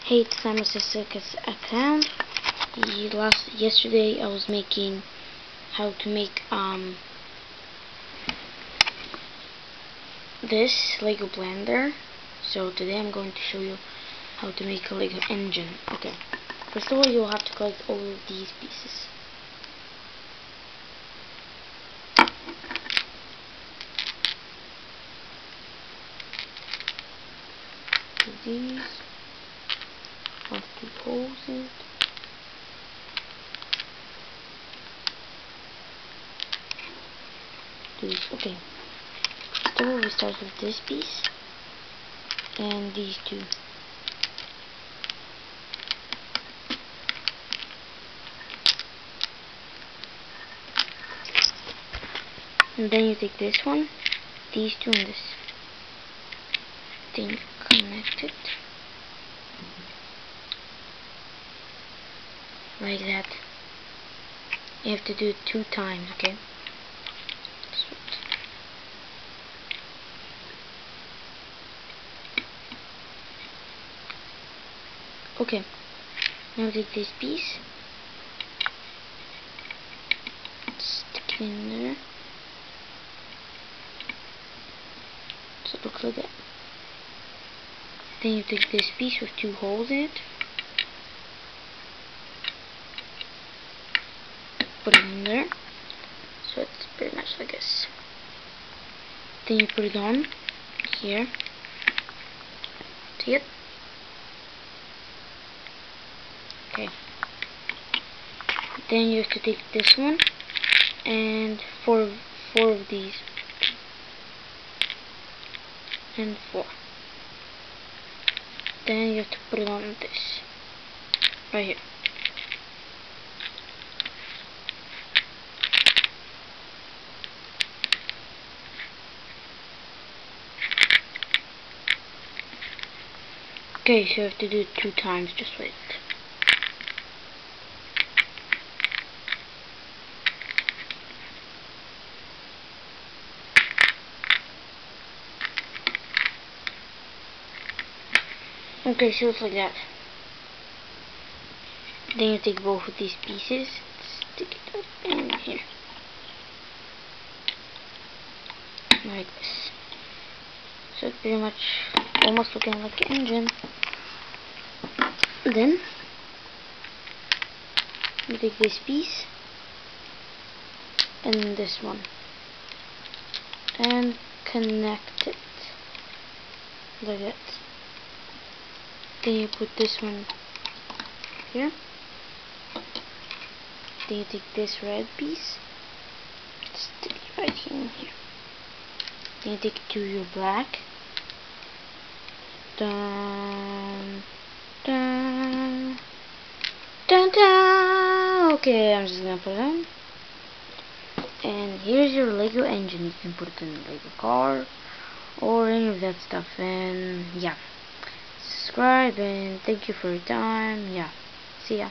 Hey, it's Simon66 account. Yesterday I was making how to make this Lego blender. So today I'm going to show you how to make a Lego engine. Okay, first of all you'll have to collect all of these pieces. These have to close it. Okay, so we start with this piece and these two. And then you take this one, these two, and this. Then you connect it like that. You have to do it 2 times, okay? Okay, now take this piece, stick it in there, so it looks like that. Then you take this piece with 2 holes in it, put it in there, so it's pretty much like this. Then you put it on here, see it? Okay. Then you have to take this one and four of these, and 4. Then you have to put it on this right here. Okay, so you have to do it 2 times, just wait. Okay, so it's like that. Then you take both of these pieces, stick it up in here, like this. So it's pretty much almost looking like an engine. Then you take this piece and this one and connect it like that. Then you put this one here. Then you take this red piece, stick it right in here. Then you take it to your black. Dun, dun, dun, dun. Okay, I'm just gonna put it on. And here's your Lego engine. You can put it in a Lego car or any of that stuff. And yeah, subscribe and thank you for your time. Yeah, see ya.